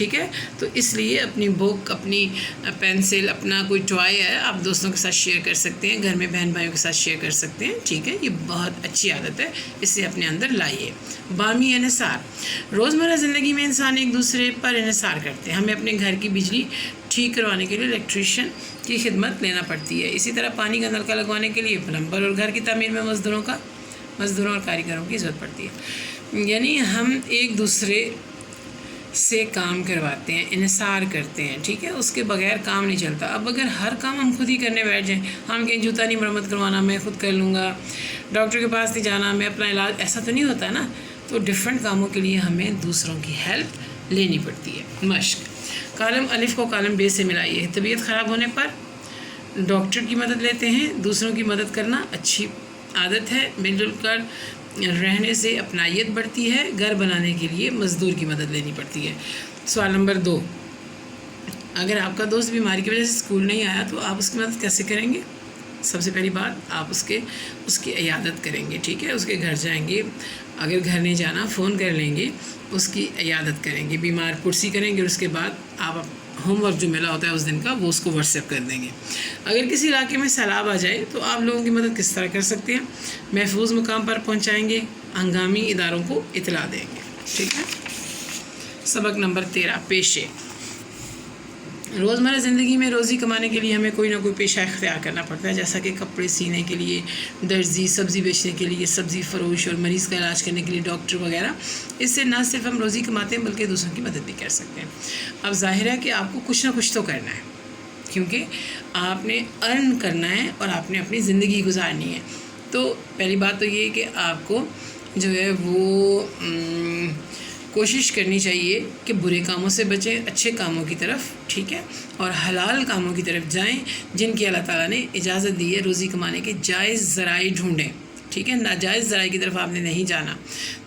ٹھیک ہے. تو اس لیے اپنی بک، اپنی پینسل، اپنا کوئی ٹوائے ہے آپ دوستوں کے ساتھ شیئر کر سکتے ہیں، گھر میں بہن بھائیوں کے ساتھ شیئر کر سکتے ہیں. ٹھیک ہے، یہ بہت اچھی عادت ہے، اسے اپنے اندر لائیے. بامی انحصار. روزمرہ زندگی میں انسان ایک دوسرے پر انحصار کرتے ہیں. ہمیں اپنے گھر کی بجلی ٹھیک کروانے کے لیے الیکٹریشین کی خدمت لینا پڑتی ہے. اسی طرح پانی کا نلکا لگوانے کے لیے پلمبر، اور گھر کی تعمیر میں مزدوروں اور کاریگروں کی ضرورت پڑتی ہے. یعنی ہم ایک دوسرے سے کام کرواتے ہیں، انحصار کرتے ہیں. ٹھیک ہے، اس کے بغیر کام نہیں چلتا. اب اگر ہر کام ہم خود ہی کرنے بیٹھ جائیں، ہم کہیں جوتا نہیں مرمت کروانا میں خود کر لوں گا، ڈاکٹر کے پاس نہیں جانا میں اپنا علاج، ایسا تو نہیں ہوتا نا. تو ڈفرینٹ کاموں کے لیے ہمیں دوسروں کی ہیلپ لینی پڑتی ہے. مشق. کالم الف کو کالم بے سے ملائیے. طبیعت خراب ہونے پر ڈاکٹر کی مدد لیتے ہیں. دوسروں کی مدد کرنا اچھی عادت ہے. مل جل کر رہنے سے اپنائیت بڑھتی ہے. گھر بنانے کے لیے مزدور کی مدد لینی پڑتی ہے. سوال نمبر 2. اگر آپ کا دوست بیماری کی وجہ سے اسکول نہیں آیا تو آپ اس کی مدد کیسے کریں گے؟ سب سے پہلی بات آپ اس کی عیادت کریں گے. ٹھیک ہے، اس کے گھر جائیں گے. اگر گھر نہیں جانا فون کر لیں گے، اس کی عیادت کریں گے، بیمار پرسی کریں گے، اور اس کے بعد آپ ہوم ورک جو ملا ہوتا ہے اس دن کا وہ اس کو واٹس ایپ کر دیں گے. اگر کسی علاقے میں سیلاب آ جائے تو آپ لوگوں کی مدد کس طرح کر سکتے ہیں؟ محفوظ مقام پر پہنچائیں گے، ہنگامی اداروں کو اطلاع دیں گے. ٹھیک ہے. سبق نمبر 13. پیشے. روزمرہ زندگی میں روزی کمانے کے لیے ہمیں کوئی نہ کوئی پیشہ اختیار کرنا پڑتا ہے، جیسا کہ کپڑے سینے کے لیے درزی، سبزی بیچنے کے لیے سبزی فروش، اور مریض کا علاج کرنے کے لیے ڈاکٹر وغیرہ. اس سے نہ صرف ہم روزی کماتے ہیں بلکہ دوسروں کی مدد بھی کر سکتے ہیں. اب ظاہر ہے کہ آپ کو کچھ نہ کچھ تو کرنا ہے، کیونکہ آپ نے ارن کرنا ہے اور آپ نے اپنی زندگی گزارنی ہے. تو پہلی بات تو یہ ہے کہ آپ کو جو ہے وہ کوشش کرنی چاہیے کہ برے کاموں سے بچیں، اچھے کاموں کی طرف. ٹھیک ہے، اور حلال کاموں کی طرف جائیں جن کی اللہ تعالیٰ نے اجازت دی ہے. روزی کمانے کے جائز ذرائع ڈھونڈیں. ٹھیک ہے، ناجائز ذرائع کی طرف آپ نے نہیں جانا.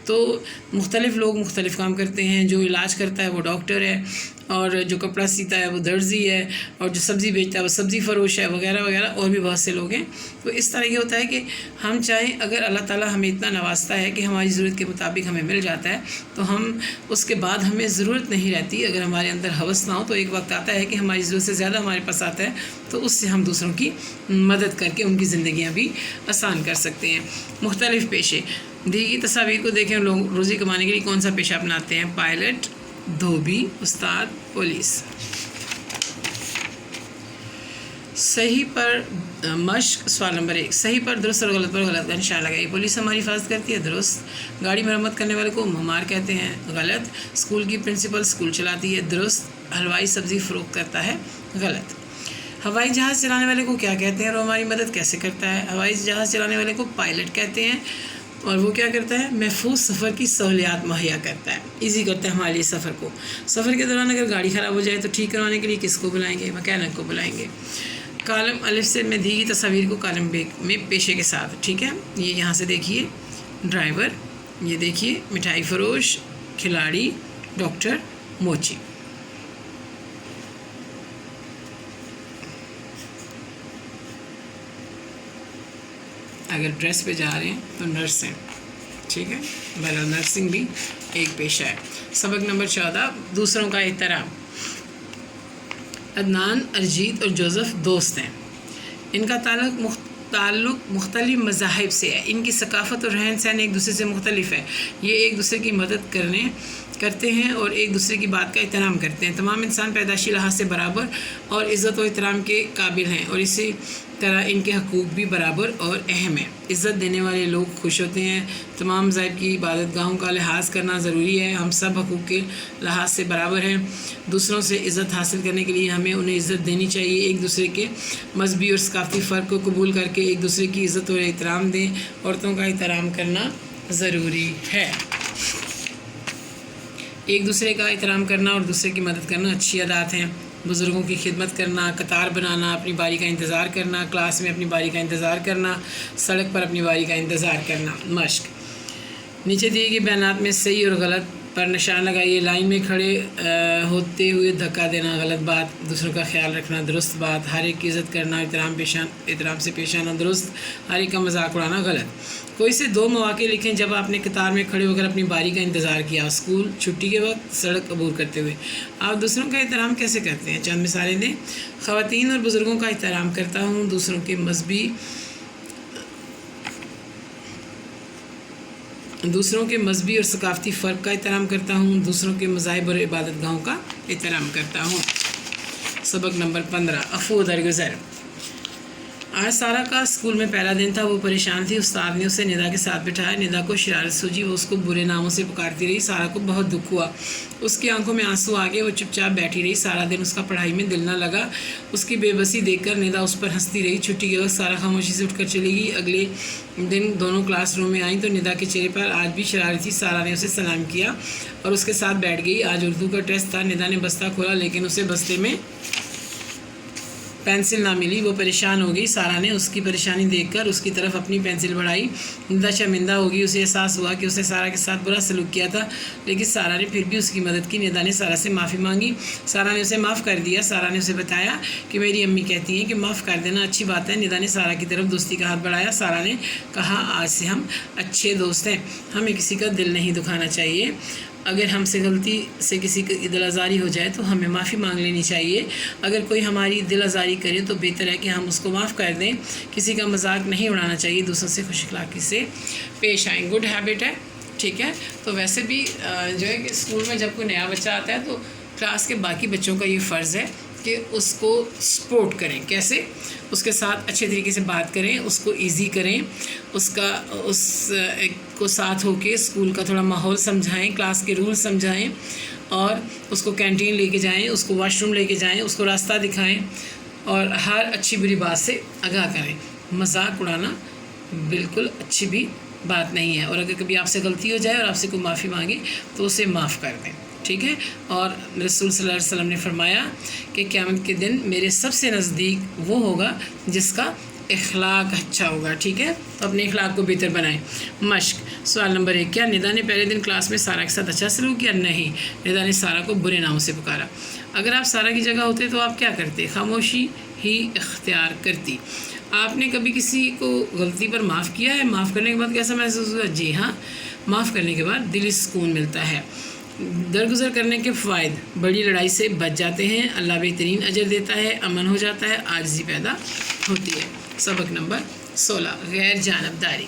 تو مختلف لوگ مختلف کام کرتے ہیں. جو علاج کرتا ہے وہ ڈاکٹر ہے، اور جو کپڑا سیتا ہے وہ درزی ہے، اور جو سبزی بیچتا ہے وہ سبزی فروش ہے، وغیرہ وغیرہ، اور بھی بہت سے لوگ ہیں. تو اس طرح یہ ہوتا ہے کہ ہم چاہیں، اگر اللہ تعالیٰ ہمیں اتنا نوازتا ہے کہ ہماری ضرورت کے مطابق ہمیں مل جاتا ہے، تو ہم اس کے بعد ہمیں ضرورت نہیں رہتی. اگر ہمارے اندر ہوس نہ ہو تو ایک وقت آتا ہے کہ ہماری ضرورت سے زیادہ ہمارے پاس آتا ہے، تو اس سے ہم دوسروں کی مدد کر کے ان کی زندگیاں بھی آسان کر سکتے ہیں. مختلف پیشے. دی گئی تصاویر کو دیکھیں. لوگ روزی کمانے کے لیے کون سا پیشہ اپناتے ہیں؟ پائلٹ، دھوبی، استاد، پولیس. صحیح پر مشق. سوال نمبر 1. صحیح پر درست اور غلط پر غلط کا نشان لگائیے. پولیس ہماری حفاظت کرتی ہے. درست. گاڑی مرمت کرنے والے کو معمار کہتے ہیں. غلط. اسکول کی پرنسپل اسکول چلاتی ہے. درست. حلوائی سبزی فروخت کرتا ہے. غلط. ہوائی جہاز چلانے والے کو کیا کہتے ہیں اور وہ ہماری مدد کیسے کرتا ہے؟ ہوائی جہاز چلانے والے کو پائلٹ کہتے ہیں، اور وہ کیا کرتا ہے؟ محفوظ سفر کی سہولیات مہیا کرتا ہے، ایزی کرتا ہے ہمارے لیے سفر کو. سفر کے دوران اگر گاڑی خراب ہو جائے تو ٹھیک کروانے کے لیے کس کو بلائیں گے؟ مکینک کو بلائیں گے. کالم الف سے میں دی گئی تصاویر کو کالم ب میں پیشے کے ساتھ. ٹھیک ہے، یہ یہاں سے دیکھیے ڈرائیور، یہ دیکھیے مٹھائی فروش، کھلاڑی، ڈاکٹر، موچی. اگر ڈریس پہ جا رہے ہیں تو نرس ہیں. ٹھیک ہے، بہرحال نرسنگ بھی ایک پیشہ ہے. سبق نمبر 14. دوسروں کا احترام. عدنان، ارجیت اور جوزف دوست ہیں. ان کا تعلق مختلف مذاہب سے ہے. ان کی ثقافت اور رہن سہن ایک دوسرے سے مختلف ہے. یہ ایک دوسرے کی مدد کرتے ہیں اور ایک دوسرے کی بات کا احترام کرتے ہیں. تمام انسان پیدائشی لحاظ سے برابر اور عزت و احترام کے قابل ہیں، اور اسی طرح ان کے حقوق بھی برابر اور اہم ہیں. عزت دینے والے لوگ خوش ہوتے ہیں. تمام مذاہب کی عبادت گاہوں کا لحاظ کرنا ضروری ہے. ہم سب حقوق کے لحاظ سے برابر ہیں. دوسروں سے عزت حاصل کرنے کے لیے ہمیں انہیں عزت دینی چاہیے. ایک دوسرے کے مذہبی اور ثقافتی فرق کو قبول کر کے ایک دوسرے کی عزت اور احترام دیں. عورتوں کا احترام کرنا ضروری ہے. ایک دوسرے کا احترام کرنا اور دوسرے کی مدد کرنا اچھی عادات ہیں. بزرگوں کی خدمت کرنا، قطار بنانا، اپنی باری کا انتظار کرنا، کلاس میں اپنی باری کا انتظار کرنا، سڑک پر اپنی باری کا انتظار کرنا. مشق. نیچے دیے گئے بیانات میں صحیح اور غلط پر نشان لگائیے. لائن میں کھڑے ہوتے ہوئے دھکا دینا غلط بات. دوسروں کا خیال رکھنا درست بات. ہر ایک کی عزت کرنا احترام سے پیش آنا درست. ہر ایک کا مذاق اڑانا غلط. کوئی سے 2 مواقع لکھیں جب آپ نے قطار میں کھڑے ہو کر اپنی باری کا انتظار کیا. اسکول چھٹی کے وقت, سڑک عبور کرتے ہوئے. آپ دوسروں کا احترام کیسے کرتے ہیں؟ چند مثالیں دیں. خواتین اور بزرگوں کا احترام کرتا ہوں. دوسروں کے مذہبی اور ثقافتی فرق کا احترام کرتا ہوں. دوسروں کے مذاہب اور عبادت گاہوں کا احترام کرتا ہوں. سبق نمبر 15 عفو درگزر. آج سارا کا اسکول میں پہلا دن تھا. وہ پریشان تھی. استاد نے اسے ندا کے ساتھ بٹھایا. ندا کو شرارت سوجی. وہ اس کو برے ناموں سے پکارتی رہی. سارا کو بہت دکھ ہوا. اس کی آنکھوں میں آنسو آ گئے. وہ چپ چاپ بیٹھی رہی. سارا دن اس کا پڑھائی میں دل نہ لگا. اس کی بے بسی دیکھ کر ندا اس پر ہنستی رہی. چھٹی کے وقت سارا خاموشی سے اٹھ کر چلی گئی. اگلے دن دونوں کلاس روم میں آئیں تو ندا کے چہرے پر آج بھی شرارت تھی. سارا نے اسے سلام کیا اور اس کے ساتھ بیٹھ گئی. آج اردو کا ٹیسٹ تھا. ندا نے بستہ کھولا لیکن اسے بستے میں پینسل نہ ملی. وہ پریشان ہو گئی. سارا نے اس کی پریشانی دیکھ کر اس کی طرف اپنی پینسل بڑھائی. ندا شرمندہ ہو گئی. اسے احساس ہوا کہ اسے سارا کے ساتھ برا سلوک کیا تھا لیکن سارا نے پھر بھی اس کی مدد کی. ندا نے سارا سے معافی مانگی. سارا نے اسے معاف کر دیا. سارا نے اسے بتایا کہ میری امی کہتی ہیں کہ معاف کر دینا اچھی بات ہے. ندا نے سارا کی طرف دوستی کا ہاتھ بڑھایا. سارا نے کہا آج سے ہم اچھے دوست ہیں. ہمیں کسی کا دل نہیں دکھانا چاہیے. اگر ہم سے غلطی سے کسی کی دل آزاری ہو جائے تو ہمیں معافی مانگ لینی چاہیے. اگر کوئی ہماری دل آزاری کرے تو بہتر ہے کہ ہم اس کو معاف کر دیں. کسی کا مذاق نہیں اڑانا چاہیے. دوسروں سے خوش اخلاقی سے پیش آئیں. گڈ ہیبٹ ہے. ٹھیک ہے. تو ویسے بھی جو ہے کہ اسکول میں جب کوئی نیا بچہ آتا ہے تو کلاس کے باقی بچوں کا یہ فرض ہے کہ اس کو سپورٹ کریں. کیسے؟ اس کے ساتھ اچھے طریقے سے بات کریں. اس کو ایزی کریں. اس کو ساتھ ہو کے اسکول کا تھوڑا ماحول سمجھائیں. کلاس کے رول سمجھائیں اور اس کو کینٹین لے کے جائیں. اس کو واش روم لے کے جائیں. اس کو راستہ دکھائیں اور ہر اچھی بری بات سے آگاہ کریں. مذاق اڑانا بالکل اچھی بھی بات نہیں ہے. اور اگر کبھی آپ سے غلطی ہو جائے اور آپ سے کوئی معافی مانگے تو اسے معاف کر دیں. ٹھیک ہے. اور رسول صلی اللہ علیہ وسلم نے فرمایا کہ قیامت کے دن میرے سب سے نزدیک وہ ہوگا جس کا اخلاق اچھا ہوگا. ٹھیک ہے. تو اپنے اخلاق کو بہتر بنائیں. مشق. سوال نمبر 1. کیا ندا نے پہلے دن کلاس میں سارا کے ساتھ اچھا سلوک کیا؟ نہیں. ندا نے سارا کو برے ناموں سے پکارا. اگر آپ سارا کی جگہ ہوتے تو آپ کیا کرتے؟ خاموشی ہی اختیار کرتی. آپ نے کبھی کسی کو غلطی پر معاف کیا ہے؟ معاف کرنے کے بعد کیسا محسوس ہوا؟ جی ہاں. معاف کرنے کے بعد دلی سکون ملتا ہے. درگزر کرنے کے فوائد. بڑی لڑائی سے بچ جاتے ہیں. اللہ بہترین اجر دیتا ہے. امن ہو جاتا ہے. عاجزی پیدا ہوتی ہے. سبق نمبر 16 غیر جانبداری.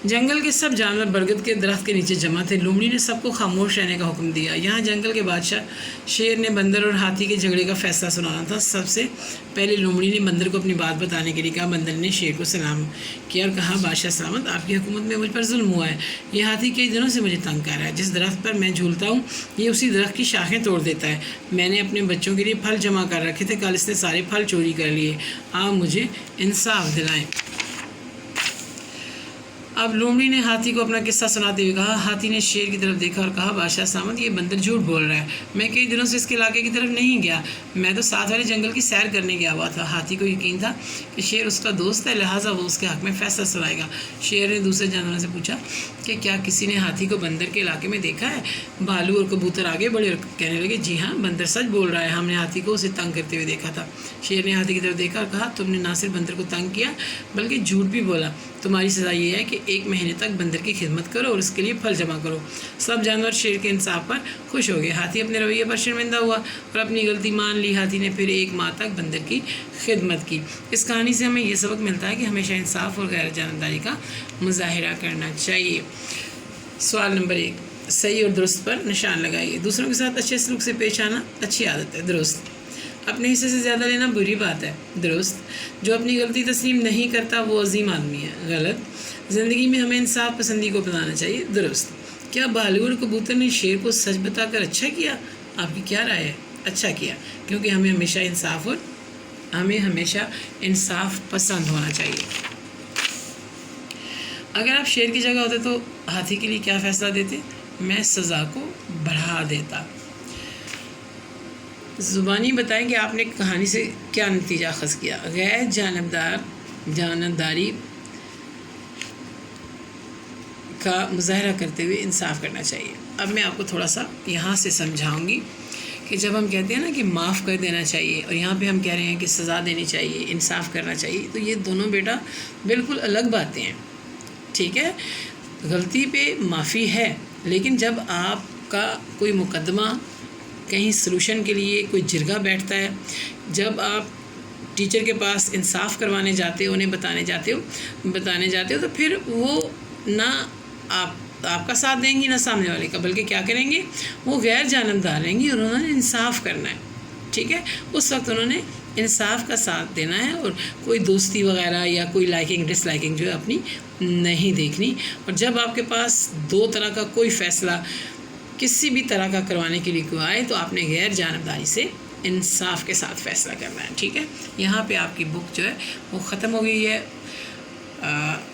جنگل کے سب جانور برگد کے درخت کے نیچے جمع تھے. لومڑی نے سب کو خاموش رہنے کا حکم دیا. یہاں جنگل کے بادشاہ شیر نے بندر اور ہاتھی کے جھگڑے کا فیصلہ سنانا تھا. سب سے پہلے لومڑی نے بندر کو اپنی بات بتانے کے لیے کہا. بندر نے شیر کو سلام کیا اور کہا بادشاہ سلامت. آپ کی حکومت میں مجھ پر ظلم ہوا ہے. یہ ہاتھی کئی دنوں سے مجھے تنگ کر رہا ہے. جس درخت پر میں جھولتا ہوں یہ اسی درخت کی شاخیں توڑ دیتا ہے. میں نے اپنے بچوں کے لیے پھل جمع کر رکھے تھے. کل اس نے سارے پھل چوری کر لیے. آپ مجھے انصاف دلائیں. اب لومڑی نے ہاتھی کو اپنا قصہ سناتے ہوئے کہا. ہاتھی نے شیر کی طرف دیکھا اور کہا بادشاہ سلامت یہ بندر جھوٹ بول رہا ہے. میں کئی دنوں سے اس کے علاقے کی طرف نہیں گیا. میں تو ساتھ والے جنگل کی سیر کرنے گیا ہوا تھا. ہاتھی کو یقین تھا کہ شیر اس کا دوست ہے لہٰذا وہ اس کے حق میں فیصلہ سنائے گا. شیر نے دوسرے جانوروں سے پوچھا کہ کیا کسی نے ہاتھی کو بندر کے علاقے میں دیکھا ہے؟ بھالو اور کبوتر آگے بڑھے اور کہنے لگے جی ہاں بندر سچ بول رہا ہے. ہم نے ہاتھی کو اسے تنگ کرتے ہوئے دیکھا تھا. شیر نے ہاتھی کی طرف دیکھا اور کہا تم نے نہ صرف بندر کو تنگ کیا بلکہ جھوٹ بھی بولا. تمہاری سزا یہ ہے کہ 1 مہینے تک بندر کی خدمت کرو اور اس کے لیے پھل جمع کرو. سب جانور شیر کے انصاف پر خوش ہو گئے. ہاتھی اپنے رویے پر شرمندہ ہوا اور اپنی غلطی مان لی. ہاتھی نے پھر 1 ماہ تک بندر کی خدمت کی. اس کہانی سے ہمیں یہ سبق ملتا ہے کہ ہمیشہ انصاف اور غیر جانبداری کا مظاہرہ کرنا چاہیے. سوال نمبر 1. صحیح اور درست پر نشان لگائیے. دوسروں کے ساتھ اچھے سلوک سے پیش آنا اچھی عادت ہے. درست. اپنے حصے سے زیادہ لینا بری بات ہے. درست. جو اپنی غلطی تسلیم نہیں کرتا وہ عظیم آدمی ہے. غلط. زندگی میں ہمیں انصاف پسندی کو اپنانا چاہیے. درست. کیا بھالو اور کبوتر نے شیر کو سچ بتا کر اچھا کیا؟ آپ کی کیا رائے ہے؟ اچھا کیا کیونکہ ہمیں ہمیشہ انصاف پسند ہونا چاہیے. اگر آپ شیر کی جگہ ہوتے تو ہاتھی کے لیے کیا فیصلہ دیتے؟ میں سزا کو بڑھا دیتا. زبانی بتائیں کہ آپ نے کہانی سے کیا نتیجہ اخذ کیا. غیر جانبداری کا مظاہرہ کرتے ہوئے انصاف کرنا چاہیے۔ اب میں آپ کو تھوڑا سا یہاں سے سمجھاؤں گی کہ جب ہم کہتے ہیں نا کہ معاف کر دینا چاہیے اور یہاں پہ ہم کہہ رہے ہیں کہ سزا دینی چاہیے، انصاف کرنا چاہیے، تو یہ دونوں بیٹا بالکل الگ باتیں ہیں، ٹھیک ہے؟ غلطی پہ معافی ہے، لیکن جب آپ کا کوئی مقدمہ کہیں سلوشن کے لیے کوئی جرگہ بیٹھتا ہے، جب آپ ٹیچر کے پاس انصاف کروانے جاتے ہو، انہیں بتانے جاتے ہو تو پھر وہ نہ آپ کا ساتھ دیں گی نہ سامنے والے کا، بلکہ کیا کریں گے، وہ غیر جانبدار رہیں گی اور انہوں نے انصاف کرنا ہے، ٹھیک ہے؟ اس وقت انہوں نے انصاف کا ساتھ دینا ہے اور کوئی دوستی وغیرہ یا کوئی لائکنگ ڈس لائکنگ جو ہے اپنی نہیں دیکھنی۔ اور جب آپ کے پاس دو طرح کا کوئی فیصلہ کسی بھی طرح کا کروانے کے لیے کوئی آئے تو آپ نے غیر جانبداری سے انصاف کے ساتھ فیصلہ کرنا ہے، ٹھیک ہے؟ یہاں پہ آپ کی بک جو ہے وہ ختم ہو گئی ہے،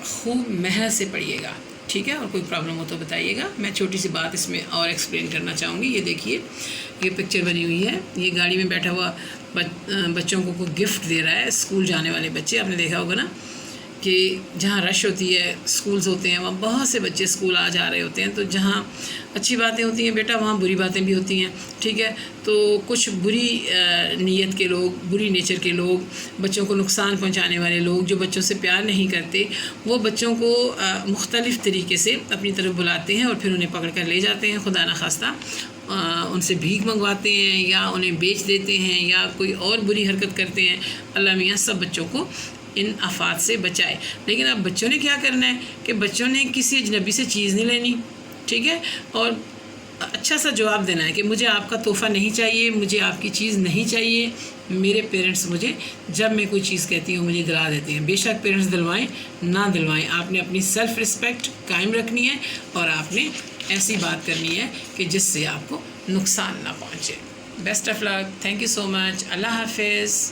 خوب محنت سے پڑھیے گا، ٹھیک ہے؟ اور کوئی پرابلم ہو تو بتائیے گا۔ میں چھوٹی سی بات اس میں اور ایکسپلین کرنا چاہوں گی۔ یہ دیکھیے، یہ پکچر بنی ہوئی ہے، یہ گاڑی میں بیٹھا ہوا بچوں کو کوئی گفٹ دے رہا ہے، اسکول جانے والے بچے، آپ نے دیکھا ہوگا نا کہ جہاں رش ہوتی ہے، اسکولز ہوتے ہیں، وہاں بہت سے بچے اسکول آ جا رہے ہوتے ہیں، تو جہاں اچھی باتیں ہوتی ہیں بیٹا وہاں بری باتیں بھی ہوتی ہیں، ٹھیک ہے؟ تو کچھ بری نیت کے لوگ، بری نیچر کے لوگ، بچوں کو نقصان پہنچانے والے لوگ جو بچوں سے پیار نہیں کرتے، وہ بچوں کو مختلف طریقے سے اپنی طرف بلاتے ہیں اور پھر انہیں پکڑ کر لے جاتے ہیں، خدا نخواستہ ان سے بھیک منگواتے ہیں یا انہیں بیچ دیتے ہیں یا کوئی اور بری حرکت کرتے ہیں۔ اللہ میاں سب بچوں کو ان آفات سے بچائے۔ لیکن اب بچوں نے کیا کرنا ہے کہ بچوں نے کسی اجنبی سے چیز نہیں لینی، ٹھیک ہے؟ اور اچھا سا جواب دینا ہے کہ مجھے آپ کا تحفہ نہیں چاہیے، مجھے آپ کی چیز نہیں چاہیے، میرے پیرنٹس مجھے جب میں کوئی چیز کہتی ہوں مجھے دلا دیتے ہیں۔ بے شک پیرنٹس دلوائیں نہ دلوائیں، آپ نے اپنی سیلف رسپیکٹ قائم رکھنی ہے اور آپ نے ایسی بات کرنی ہے کہ جس سے آپ کو نقصان نہ پہنچے۔ Best of luck, thank you so much, اللہ حافظ۔